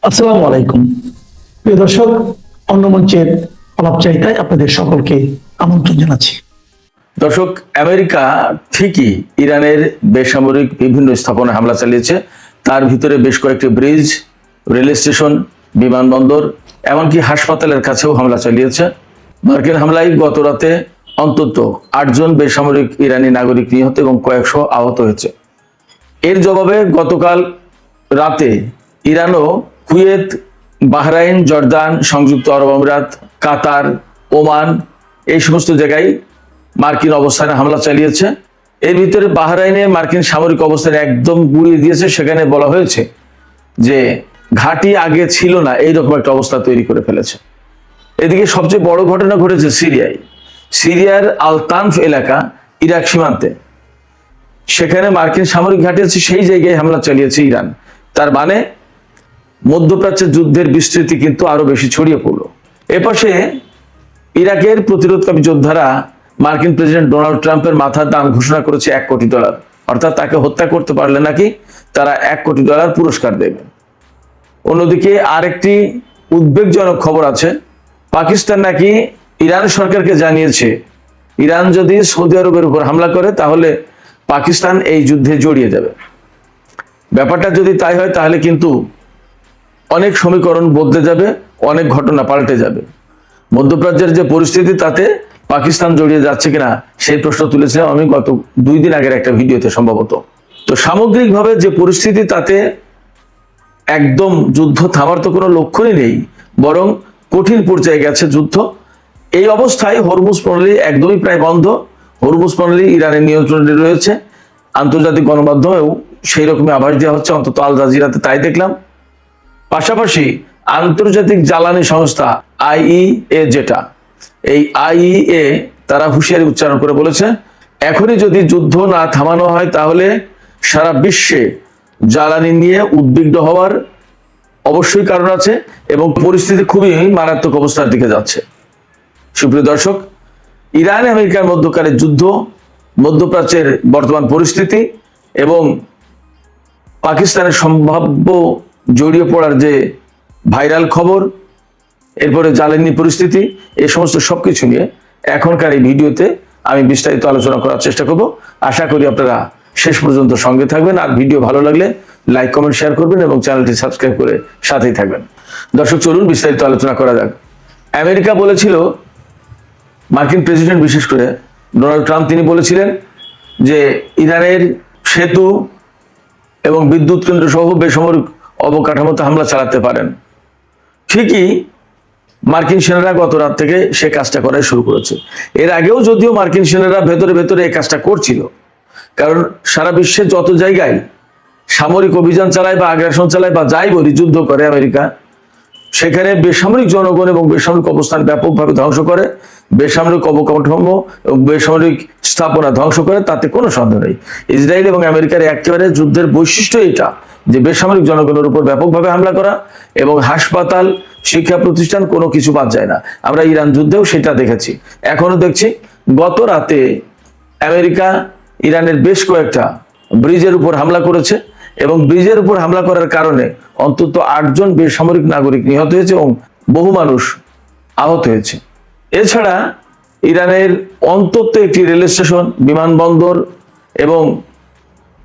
আসসালামু আলাইকুম প্রিয় দর্শক, অন্য মঞ্চের আলাপচারিতায় আপনাদের সকলকে আমন্ত্রণ জানাচ্ছি। দর্শক, আমেরিকা ঠিকই ইরানের বেসামরিক বিভিন্ন স্থাপনায় হামলা চালিয়েছে। তার ভিতরে বেশ কয়েকটি ব্রিজ, রেল স্টেশন, বিমানবন্দর, এমনকি হাসপাতালের কাছেও হামলা চালিয়েছে। মার্কিন হামলায় গত রাতে অন্তত 8 জন বেসামরিক ইরানি নাগরিক নিহত এবং কয়েকশো আহত হয়েছে। এর জবাবে গতকাল রাতে ইরানও কুয়েত, বাহরাইন, জর্দান, সংযুক্ত আরব আমিরাত, কাতার, ওমান এই সমস্ত জায়গায় মার্কিন অবস্থানে হামলা চালিয়েছে। এর ভিতরে বাহরাইনে মার্কিন সামরিক অবস্থান একদম গুড়িয়ে দিয়েছে। সেখানে বলা হয়েছে যে ঘাঁটি আগে ছিল না, এইরকম একটা অবস্থা তৈরি করে ফেলেছে। এদিকে সবচেয়ে বড় ঘটনা ঘটেছে সিরিয়ায়। সিরিয়ার আল তানফ এলাকা, ইরাক সীমান্তে, সেখানে মার্কিন সামরিক ঘাঁটি আছে, সেই জায়গায় হামলা চালিয়েছে ইরান। তার মানে মধ্যপ্রাচ্যের যুদ্ধের বিস্তৃতি কিন্তু আরো বেশি ছড়িয়ে পড়লো। এপাশে ইরাকের প্রতিরোধকামী যোদ্ধারা মার্কিন প্রেসিডেন্ট ডোনাল্ড ট্রাম্পের মাথার দাম ঘোষণা করেছে $1 কোটি, অর্থাৎ তাকে হত্যা করতে পারলে নাকি তারা $1 কোটি পুরস্কার দেবে। অন্যদিকে আরেকটি উদ্বেগজনক খবর আছে। পাকিস্তান নাকি ইরান সরকারকে জানিয়েছে ইরান যদি সৌদি আরবের উপর হামলা করে তাহলে পাকিস্তান এই যুদ্ধে জড়িয়ে যাবে। ব্যাপারটা যদি তাই হয় তাহলে কিন্তু অনেক সমীকরণ বদলে যাবে, অনেক ঘটনা পাল্টে যাবে। মধ্যপ্রাচ্যের যে পরিস্থিতি, তাতে পাকিস্তান জড়িয়ে যাচ্ছে কিনা সেই প্রশ্ন তুলেছিলাম আমি গত 2 দিন আগের একটা ভিডিওতে সম্ভবত। তো সামগ্রিকভাবে যে পরিস্থিতি, তাতে একদম যুদ্ধ থামার তো কোনো লক্ষণই নেই, বরং কঠিন পর্যায়ে গেছে যুদ্ধ। এই অবস্থায় হরমুজ প্রণালী একদমই প্রায় বন্ধ। হরমুজ প্রণালী ইরানের নিয়ন্ত্রণে রয়েছে। আন্তর্জাতিক গণমাধ্যমেও সেই রকমই আভাস দেওয়া হচ্ছে, অন্তত আল জাজিরাতে তাই দেখলাম। পাশাপাশি আন্তর্জাতিক জ্বালানি সংস্থা IEA, যেটা এই IEA, তারা হুঁশিয়ারি উচ্চারণ করে বলেছে এখনই যদি যুদ্ধ না থামানো হয় তাহলে সারা বিশ্বে জ্বালানি নিয়ে উদ্বিগ্ন হওয়ার অবশ্যই কারণ আছে এবং পরিস্থিতি খুবই মারাত্মক অবস্থার দিকে যাচ্ছে। সুপ্রিয় দর্শক, ইরান আমেরিকার মধ্যকারের যুদ্ধ, মধ্যপ্রাচ্যের বর্তমান পরিস্থিতি এবং পাকিস্তানের সম্ভাব্য জড়িয়ে পড়ার যে ভাইরাল খবর, এরপরে জ্বালানি পরিস্থিতি, এই সমস্ত সবকিছু নিয়ে এখনকার এই ভিডিওতে আমি বিস্তারিত আলোচনা করার চেষ্টা করব। আশা করি আপনারা শেষ পর্যন্ত সঙ্গে থাকবেন। আর ভিডিও ভালো লাগলে লাইক, কমেন্ট, শেয়ার করবেন এবং চ্যানেলটি সাবস্ক্রাইব করে সাথেই থাকবেন। দর্শক, চলুন বিস্তারিত আলোচনা করা যাক। আমেরিকা বলেছিল, মার্কিন প্রেসিডেন্ট বিশেষ করে ডোনাল্ড ট্রাম্প, তিনি বলেছিলেন যে ইরানের সেতু এবং বিদ্যুৎ কেন্দ্র সহ বেসামরিক অবকাঠামোতে হামলা চালাতে পারেন। ঠিকই মার্কিন সেনারা গত রাত থেকে সে কাজটা করাই শুরু করেছে। এর আগেও যদিও মার্কিন সেনারা ভেতরে ভেতরে এই কাজটা করছিল, কারণ সারা বিশ্বে যত জায়গায় সামরিক অভিযান চালায় বা আগ্রাসন চালায় বা যাই বলি, যুদ্ধ করে আমেরিকা, সেখানে বেসামরিক জনগণ এবং বেসামরিক অবস্থান ব্যাপকভাবে ধ্বংস করে, বেসামরিক অবকাঠামো এবং বেসামরিক স্থাপনা ধ্বংস করে, তাতে কোনো সন্দেহ নেই। ইসরায়েল এবং আমেরিকার একেবারে যুদ্ধের বৈশিষ্ট্য এটা যে বেসামরিক জনগণের উপর ব্যাপকভাবে হামলা করা এবং হাসপাতাল, শিক্ষা প্রতিষ্ঠান, কোনো কিছু বাদ যায় না। আমরা ইরান যুদ্ধেও সেটা দেখেছি, এখনো দেখছি। গত রাতে আমেরিকা ইরানের বেশ কয়েকটা ব্রিজের উপর হামলা করেছে এবং ব্রিজের উপর হামলা করার কারণে অন্তত 8 জন বেসামরিক নাগরিক নিহত হয়েছে এবং বহু মানুষ আহত হয়েছে। এছাড়া ইরানের অন্তত একটি রেল স্টেশন, বিমানবন্দর এবং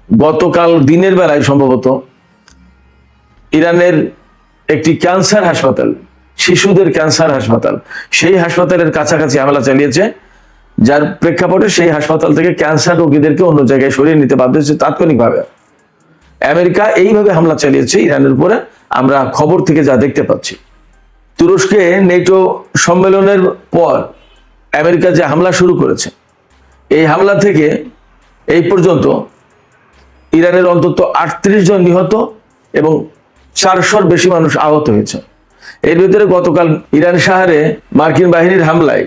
গতকাল দিনের বেলায় সম্ভবত ইরানের একটি ক্যান্সার হাসপাতাল, শিশুদের ক্যান্সার হাসপাতাল, সেই হাসপাতালের কাছাকাছি হামলা চালিয়েছে, যার প্রেক্ষাপটে সেই হাসপাতাল থেকে ক্যান্সার রোগীদেরকে অন্য জায়গায় সরিয়ে নিতে বাধ্য হয়েছে তাৎক্ষণিকভাবে। আমেরিকা এইভাবে হামলা চালিয়েছে ইরানের উপরে, আমরা খবর থেকে যা দেখতে পাচ্ছি। তুরস্কে নেটো সম্মেলনের পর আমেরিকা যে হামলা শুরু করেছে, এই হামলা থেকে এই পর্যন্ত ইরানের অন্তত 38 জন নিহত এবং 400-র বেশি মানুষ আহত হয়েছে। এর ভিতরে গতকাল ইরান শহরে মার্কিন বাহিনীর হামলায়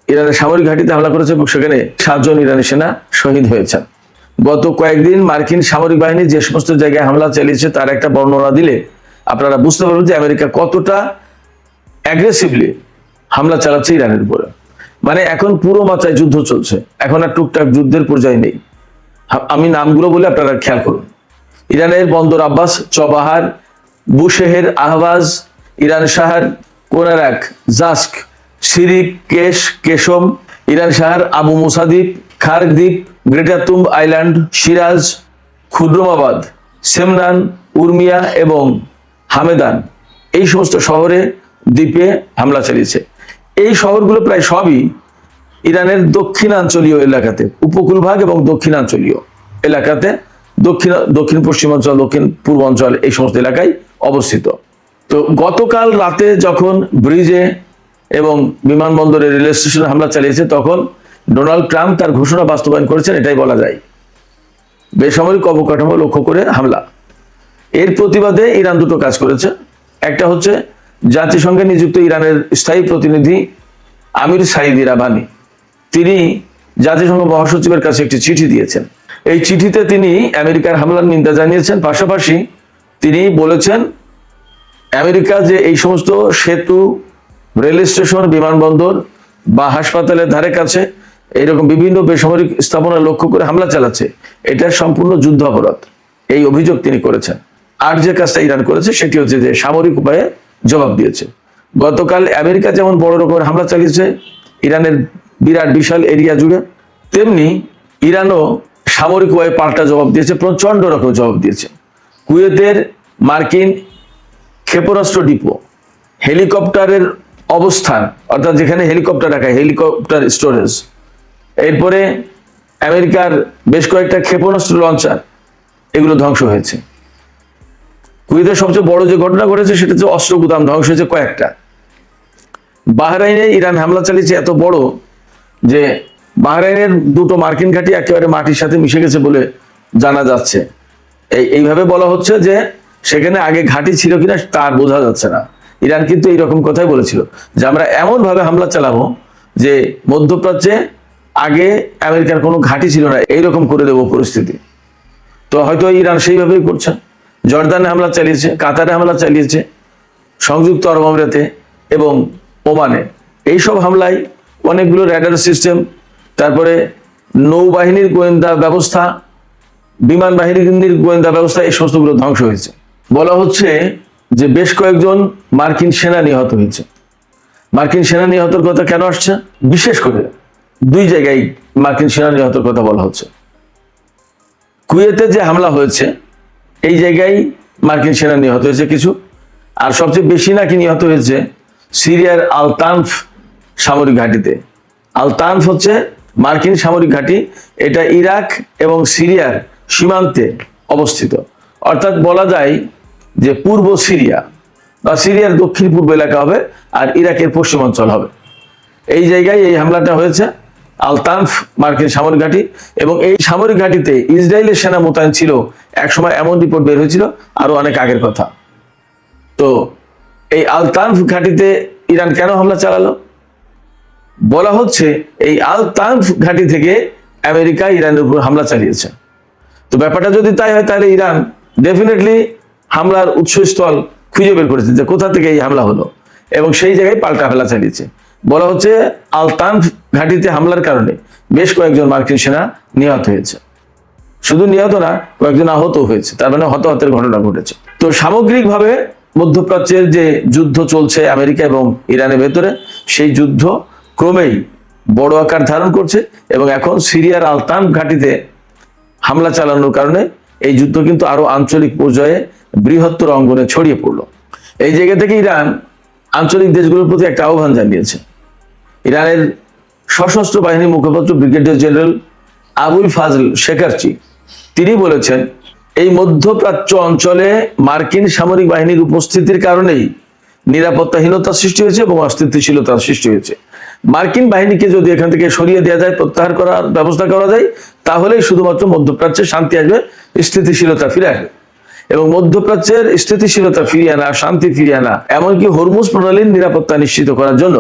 ইরানের সামরিক ঘাঁটিতে হামলা করেছে এবং সেখানে 7 জন ইরানি সেনা শহীদ হয়েছেন। গত কয়েকদিন মার্কিন সামরিক বাহিনী যে সমস্ত জায়গায় হামলা চালিয়েছে তার একটা বর্ণনা দিলে আপনারা বুঝতে পারবেন যে আমেরিকা কতটা অ্যাগ্রেসিভলি হামলা চালাচ্ছে ইরানের উপরে। মানে এখন পুরো মাত্রায় যুদ্ধ চলছে, এখন আর টুকটাক যুদ্ধের পর্যায়ে নেই। আমি নামগুলো বলে আপনারা খেয়াল করুন। ইরানের বন্দর আব্বাস, চবাহার, বুশেহের আহবাজ, ইরান শাহর কোনারাক, জাস্ক, সিরিক, কেশ, কেশম, ইরান শাহর আবু মুসা দ্বীপ, খার্ক দ্বীপ, গ্রেটার তুম্ব আইল্যান্ড, সিরাজ, খুদ্রমাবাদ, সেমনান, উর্মিয়া এবং হামেদান, এই সমস্ত শহরে দ্বীপে হামলা চালিয়েছে। এই শহরগুলো প্রায় সবই ইরানের দক্ষিণাঞ্চলীয় এলাকাতে, উপকূলভাগ এবং দক্ষিণাঞ্চলীয় এলাকাতে, দক্ষিণ পশ্চিমাঞ্চল, দক্ষিণ পূর্বাঞ্চল, এই সমস্ত এলাকায় অবস্থিত। তো গতকাল রাতে যখন ব্রিজে এবং বিমানবন্দরে, রেল স্টেশনে হামলা চালিয়েছে, তখন ডোনাল্ড ট্রাম্প তার ঘোষণা বাস্তবায়ন করেছেন, এটাই বলা যায়। বেসামরিক অবকাঠামো লক্ষ্য করে হামলা। এর প্রতিবাদে ইরান দুটো কাজ করেছে। একটা হচ্ছে জাতিসংঘে নিযুক্ত ইরানের স্থায়ী প্রতিনিধি আমির সাইদ ইরাবানি, তিনি জাতিসংঘ মহাসচিবের কাছে একটি চিঠি দিয়েছেন। এই চিঠিতে তিনি আমেরিকার হামলার নিন্দা জানিয়েছেন। পাশাপাশি তিনি বলেছেন আমেরিকা যে এই সমস্ত সেতু, রেল স্টেশন, বিমানবন্দর বা হাসপাতালের ধারে কাছে এইরকম বিভিন্ন বেসামরিক স্থাপনা লক্ষ্য করে হামলা চালাচ্ছে, এটা সম্পূর্ণ যুদ্ধ অপরাধ, এই অভিযোগ তিনি করেছেন। আর যে কাজটা ইরান করেছে সেটি হচ্ছে যে সামরিক উপায়ে জবাব দিয়েছে। গতকাল আমেরিকা যেমন বড় রকমের হামলা চালিয়েছে ইরানের বিরাট বিশাল এরিয়া জুড়ে, তেমনি ইরানও সামরিক উপায়ে পাল্টা জবাব দিয়েছে, প্রচন্ড রকম জবাব দিয়েছে। কুয়েতের মার্কিন ক্ষেপণাস্ত্র ডিপো, হেলিকপ্টারের অবস্থান, অর্থাৎ যেখানে হেলিকপ্টার রাখা, হেলিকপ্টার স্টোরেজ, এরপরে আমেরিকার বেশ কয়েকটা ক্ষেপণাস্ত্র লঞ্চার, এগুলো ধ্বংস হয়েছে। কুয়েতের সবচেয়ে বড় যে ঘটনা ঘটেছে সেটা হচ্ছে অস্ত্র গুদাম ধ্বংস হয়েছে কয়েকটা। বাহরাইনে ইরান হামলা চালিয়েছে এত বড় যে বাহরাইনের দুটো মার্কিন ঘাঁটি একেবারে মাটির সাথে মিশে গেছে বলে জানা যাচ্ছে। এইভাবে বলা হচ্ছে যে সেখানে আগে ঘাঁটি ছিল কিনা তার বোঝা যাচ্ছে না। ইরান কিন্তু এইরকম কথাই বলেছিল যে আমরা এমন ভাবে হামলা চালাবো যে মধ্যপ্রাচ্যে আগে আমেরিকার কোনো ঘাঁটি ছিল না, এইরকম করে দেবো পরিস্থিতি। তো হয়তো ইরান সেইভাবেই করছে। জর্দানে হামলা চালিয়েছে, কাতারে হামলা চালিয়েছে, সংযুক্ত আরব আমিরাতে এবং ওমানে। এইসব হামলায় অনেকগুলো র্যাডার সিস্টেম, তারপরে নৌবাহিনীর গোয়েন্দা ব্যবস্থা, বিমান বাহিনীর গোয়েন্দা ব্যবস্থা, এই সমস্তগুলো ধ্বংস হয়েছে। বলা হচ্ছে যে বেশ কয়েকজন মার্কিন সেনা নিহত হয়েছে। মার্কিন সেনা নিহতের কথা কেন আসছে? বিশেষ করে দুই জায়গায় মার্কিন সেনা নিহতের কথা বলা হচ্ছে। কুয়েতে যে হামলা হয়েছে এই জায়গায় মার্কিন সেনা নিহত হয়েছে কিছু, আর সবচেয়ে বেশি নাকি নিহত হয়েছে সিরিয়ার আল তানফ সামরিক ঘাঁটিতে। আল তানফ হচ্ছে মার্কিন সামরিক ঘাঁটি, এটা ইরাক এবং সিরিয়ার সীমান্তে অবস্থিত। অর্থাৎ বলা যায় যে পূর্ব সিরিয়া বা সিরিয়ার দক্ষিণ পূর্ব এলাকা হবে আর ইরাকের পশ্চিমাঞ্চল হবে। এই জায়গায় এই হামলাটা হয়েছে, আল তানফ মার্কিন সামরিক ঘাঁটি। এবং এই সামরিক ঘাঁটিতে ইসরায়েলের সেনা মোতায়েন ছিল একসময়, এমন রিপোর্ট বের হয়েছিল, আরো অনেক আগের কথা। তো এই আল তানফ ঘাঁটিতে ইরান কেন হামলা চালালো? বলা হচ্ছে এই আল তানফ ঘাঁটি থেকে আমেরিকা ইরানের উপর হামলা চালিয়েছে। তো ব্যাপারটা যদি তাই হয় তাহলে ইরান ডেফিনেটলি হামলার উৎসস্থল খুঁজে বের করেছে যে কোথা থেকে এই হামলা হলো, এবং সেই জায়গায় পাল্টা হামলা চালিয়েছে। বলা হচ্ছে আল তানফ ঘাঁটিতে হামলার কারণে বেশ কয়েকজন মার্কিন সেনা নিহত হয়েছে। শুধু নিহত না, কয়েকজন আহত হয়েছে, তার মানে হতাহতের ঘটনা ঘটেছে। তো সামগ্রিকভাবে মধ্যপ্রাচ্যের যে যুদ্ধ চলছে আমেরিকা এবং ইরানের ভেতরে, সেই যুদ্ধ ক্রমেই বড় আকার ধারণ করছে এবং এখন সিরিয়ার আল তানফ ঘাঁটিতে হামলা চালানোর কারণে এই যুদ্ধ কিন্তু আরো আঞ্চলিক পর্যায়ে বৃহত্তর অঙ্গনে ছড়িয়ে পড়লো। এই জায়গা থেকে ইরান আঞ্চলিক দেশগুলোর প্রতি একটা আহ্বান জানিয়েছে। ইরানের সশস্ত্র বাহিনীর মুখপাত্র ব্রিগেডিয়ার জেনারেল আবুল ফাজল শেকারচি, তিনি বলেছেন এই মধ্যপ্রাচ্য অঞ্চলে মার্কিন সামরিক বাহিনীর উপস্থিতির কারণেই নিরাপত্তাহীনতা সৃষ্টি হয়েছে এবং অস্থিতিশীলতার সৃষ্টি হয়েছে। মার্কিন বাহিনীকে যদি এখান থেকে সরিয়ে দেওয়া যায়, প্রত্যাহার করার ব্যবস্থা করা যায়, তাহলেই শুধুমাত্র মধ্যপ্রাচ্যে শান্তি আসবে, স্থিতিশীলতা ফিরে আসবে। এবং মধ্যপ্রাচ্যের স্থিতিশীলতা ফিরিয়ে আনা, শান্তি ফিরিয়ে আনা, এমনকি হরমুজ প্রণালীর নিরাপত্তা নিশ্চিত করার জন্য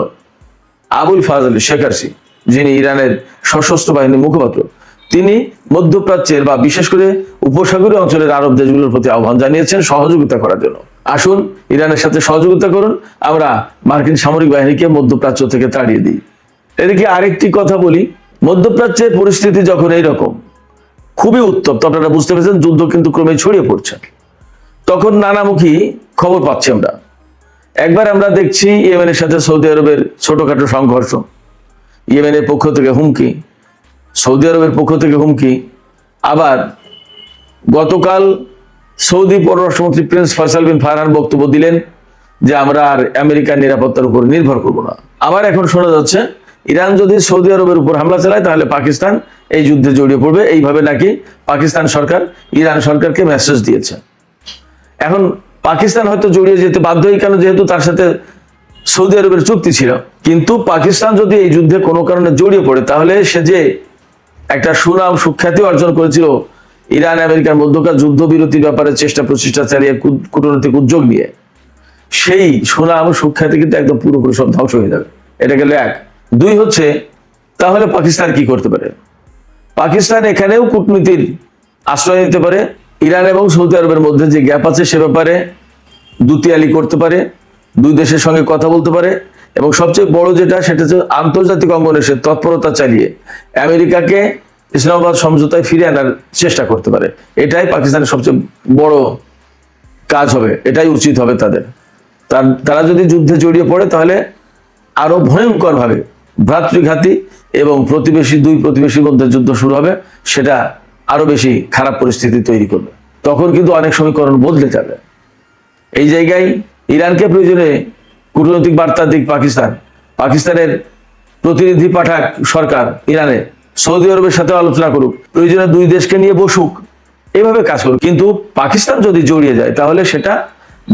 আবুল ফাজল শেকারচি, যিনি ইরানের সশস্ত্র বাহিনীর মুখপাত্র, তিনি মধ্যপ্রাচ্যের বা বিশেষ করে উপসাগরীয় অঞ্চলের আরব দেশগুলোর প্রতি আহ্বান জানিয়েছেন সহযোগিতা করার জন্য। আসুন ইরানের সাথে সহযোগিতা করুন, আমরা মার্কিন সামরিক বাহিনীকে মধ্যপ্রাচ্য থেকে তাড়িয়ে দিই। এদিকে আরেকটি কথা বলি, মধ্যপ্রাচ্যের পরিস্থিতি যখন এইরকম খুবই উত্তপ্ত, আপনারা বুঝতে পেরেছেন, যুদ্ধ কিন্তু ক্রমে ছড়িয়ে পড়ছে, তখন নানামুখী খবর পাচ্ছি আমরা। একবার আমরা দেখছি ইয়েমেনের সাথে সৌদি আরবের ছোটখাটো সংঘর্ষ, ইয়েমেনের পক্ষ থেকে হুমকি, সৌদি আরবের পক্ষ থেকে হুমকি। আবার গতকাল সৌদি পররাষ্ট্রমন্ত্রী প্রিন্স ফয়সাল বিন ফারহান বক্তব্য দিলেন যে আমরা আর আমেরিকার নিরাপত্তার উপর নির্ভর করব না। আবার এখন শোনা যাচ্ছে ইরান যদি সৌদি আরবের উপর হামলা চালায় তাহলে পাকিস্তান এই যুদ্ধে জড়িয়ে পড়বে, এইভাবে নাকি পাকিস্তান সরকার ইরান সরকারকে মেসেজ দিয়েছে। এখন পাকিস্তান হয়তো জড়িয়ে যেতে বাধ্যই, কেন যেহেতু তার সাথে সৌদি আরবের চুক্তি ছিল। কিন্তু পাকিস্তান যদি এই যুদ্ধে কোনো কারণে জড়িয়ে পড়ে তাহলে সে যে একটা সুনাম সুখ্যাতি অর্জন করেছিল ইরান আমেরিকার মধ্যকার যুদ্ধবিরতির ব্যাপারে চেষ্টা প্রচেষ্টা চালিয়ে কূটনৈতিক উদ্যোগ নিয়ে, সেই সুনাম সুখ্যাতি কিন্তু একদম পুরোপুরি সব ধ্বংস হয়ে যাবে। এটা গেল এক। দুই হচ্ছে, তাহলে পাকিস্তান কি করতে পারে? পাকিস্তান এখানেও কূটনীতির আশ্রয় নিতে পারে, ইরান এবং সৌদি আরবের মধ্যে যে গ্যাপ আছে সে ব্যাপারে দুতিয়ালি করতে পারে, দুই দেশের সঙ্গে কথা বলতে পারে, এবং সবচেয়ে বড় যেটা সেটা হচ্ছে আন্তর্জাতিক অঙ্গনে সে তৎপরতা চালিয়ে আমেরিকাকে ইসলামাবাদ সমঝোতায় ফিরে আনার চেষ্টা করতে পারে। এটাই পাকিস্তানের সবচেয়ে বড় কাজ হবে, এটাই উচিত হবে তাদের। তারা যদি যুদ্ধে জড়িয়ে পড়ে তাহলে আরো ভয়ঙ্কর ভাবে ভ্রাতৃঘাতী এবং দুই প্রতিবেশীর মধ্যে যুদ্ধ শুরু হবে, সেটা আরো বেশি খারাপ পরিস্থিতি তৈরি করবে। তখন কিন্তু অনেক সমীকরণ বদলে যাবে। এই জায়গায় ইরানকে প্রয়োজনে কূটনৈতিক বার্তা দিক পাকিস্তানের প্রতিনিধি পাঠাক সরকার ইরানে, সৌদি আরবের সাথে আলোচনা করুক, প্রয়োজনে দুই দেশকে নিয়ে বসুক, এইভাবে কাজ করুক। কিন্তু পাকিস্তান যদি জড়িয়ে যায় তাহলে সেটা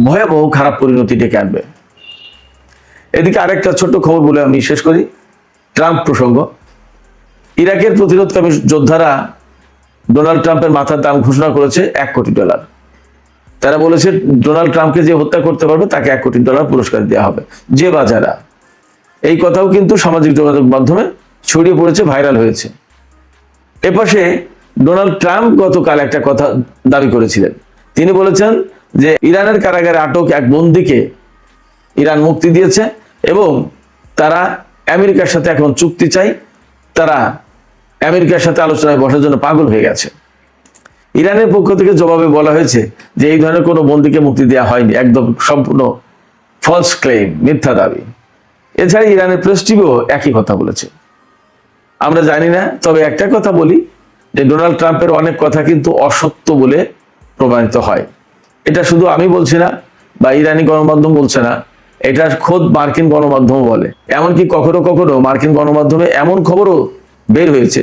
ভয়াবহ খারাপ পরিণতি ডেকে আনবে। এদিকে আরেকটা ছোট্ট খবর বলে আমি শেষ করি, ট্রাম্প প্রসঙ্গ। ইরাকের প্রতিরোধকামী যোদ্ধারা ডোনাল্ড ট্রাম্পের মাথার দাম ঘোষণা করেছে $1 কোটি। তারা বলেছে ডোনাল্ড ট্রাম্পকে যে হত্যা করতে পারবে তাকে $1 কোটি পুরস্কার দেওয়া হবে, যে বা যারা। এই কথাও কিন্তু সামাজিক যোগাযোগ মাধ্যমে ছড়িয়ে পড়েছে, ভাইরাল হয়েছে। এপাশে ডোনাল্ড ট্রাম্প গতকাল একটা কথা দাবি করেছিলেন। তিনি বলেছেন যে ইরানের কারাগারে আটক এক বন্দীকে ইরান মুক্তি দিয়েছে এবং তারা আমেরিকার সাথে এখন চুক্তি চাই, তারা আমেরিকার সাথে আলোচনায় বসার জন্য পাগল হয়ে গেছে। ইরানের পক্ষ থেকে জবাবে বলা হয়েছে যে এই ধরনের কোনো বন্দীকে মুক্তি দেওয়া হয়নি, একদম সম্পূর্ণ ফলস ক্লেম, মিথ্যা দাবি। এছাড়া ইরানের প্রেস টিভিও একই কথা বলেছে। আমরা জানি না, তবে একটা কথা বলি যে ডোনাল্ড ট্রাম্পের অনেক কথা কিন্তু অসত্য বলে প্রমাণিত হয়। এটা শুধু আমি বলছি না বা ইরানি গণমাধ্যম বলছে না, এটা খোদ মার্কিন গণমাধ্যম বলে। এমনকি কখনো কখনো মার্কিন গণমাধ্যমে এমন খবরও বের হয়েছে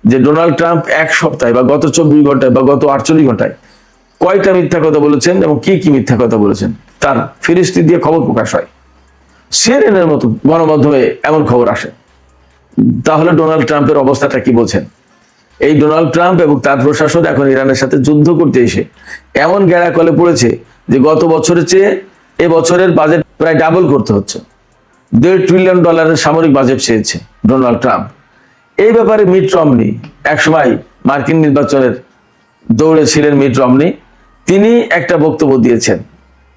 যে ডোনাল্ড ট্রাম্প এক সপ্তাহে বা গত 24 ঘন্টায় বা গত 48 ঘন্টায় কয়টা মিথ্যা কথা বলেছেন এবং কি কি মিথ্যা কথা বলেছেন তার ফিরিস্তি দিয়ে খবর প্রকাশ হয়। সিএনএনের মতো গণমাধ্যমে এমন খবর আসে। তাহলে ডোনাল্ড ট্রাম্পের অবস্থাটা কি বলছেন? এই ডোনাল্ড ট্রাম্প এবং তার প্রশাসন এখন ইরানের সাথে যুদ্ধ করতে এসে এমন গেড়াকলে পড়েছে যে গত বছরের চেয়ে এবছরের বাজেট প্রায় ডাবল করতে হচ্ছে। $1.5 ট্রিলিয়ন সামরিক বাজেট চেয়েছে ডোনাল্ড ট্রাম্প। এই ব্যাপারে মিট রমনি, একসময় মার্কিন নির্বাচনের দৌড়ে ছিলেন মিট রমনি, তিনি একটা বক্তব্য দিয়েছেন।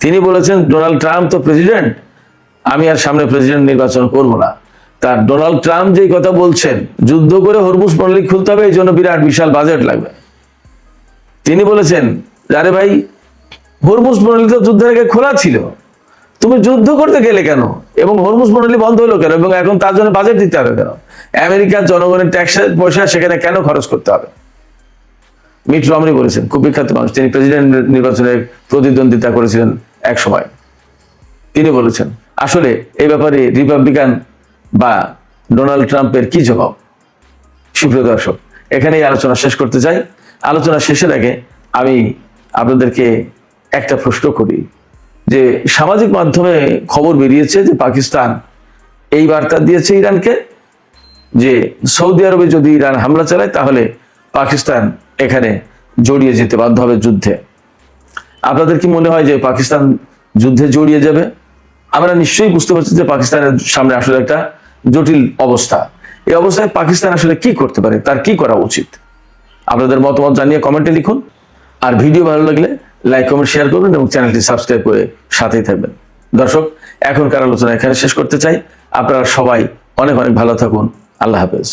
তিনি বলেছেন ডোনাল্ড ট্রাম্প তো প্রেসিডেন্ট, আমি আর সামনে প্রেসিডেন্ট নির্বাচন করব না। তার ডোনাল্ড ট্রাম্প যেই কথা বলছেন, যুদ্ধ করে হরমুজ প্রণালী খুলতে হবে, এই জন্য বিশাল বাজেট লাগবে। তিনি বলেছেন আরে ভাই, হরমুজ প্রণালী তো যুদ্ধের আগে খোলা ছিল, তুমি যুদ্ধ করতে গেলে কেন? এবং হরমুজ প্রণালী বন্ধ হলো কেন? এবং এখন তার জন্য বাজেট দিতে হবে কেন? আমেরিকার জনগণের ট্যাক্সের পয়সা সেখানে কেন খরচ করতে হবে? মিট রমনি বলেছেন, খুব বিখ্যাত মানুষ, তিনি প্রেসিডেন্ট নির্বাচনে প্রতিদ্বন্দ্বিতা করেছিলেন এক সময়। তিনি বলেছেন আসলে এই ব্যাপারে রিপাবলিকান বা ডোনাল্ড ট্রাম্পের কি জবাব? সুপ্রিয় দর্শক, এখানেই আলোচনা শেষ করতে চাই। আলোচনা শেষের আগে আমি আপনাদেরকে একটা প্রশ্ন করি যে সামাজিক মাধ্যমে খবর বেরিয়েছে যে পাকিস্তান এই বার্তা দিয়েছে ইরানকে যে সৌদি আরবে যদি ইরান হামলা চালায় তাহলে পাকিস্তান এখানে জড়িয়ে যেতে বাধ্য হবে যুদ্ধে। আপনাদের কি মনে হয় যে পাকিস্তান যুদ্ধে জড়িয়ে যাবে? আমরা নিশ্চয়ই বুঝতে পারছি যে পাকিস্তানের সামনে আসলে একটা জটিল অবস্থা। এই অবস্থায় পাকিস্তান আসলে কি করতে পারে, তার কি করা উচিত? আপনাদের মতামত জানিয়ে কমেন্টে লিখুন। আর ভিডিও ভালো লাগলে লাইক কমেন্ট শেয়ার করবেন এবং চ্যানেলটি সাবস্ক্রাইব করে সাথেই থাকবেন। দর্শক, এখনকার আলোচনা এখানে শেষ করতে চাই। আপনারা সবাই অনেক অনেক ভালো থাকুন। আল্লাহ হাফেজ।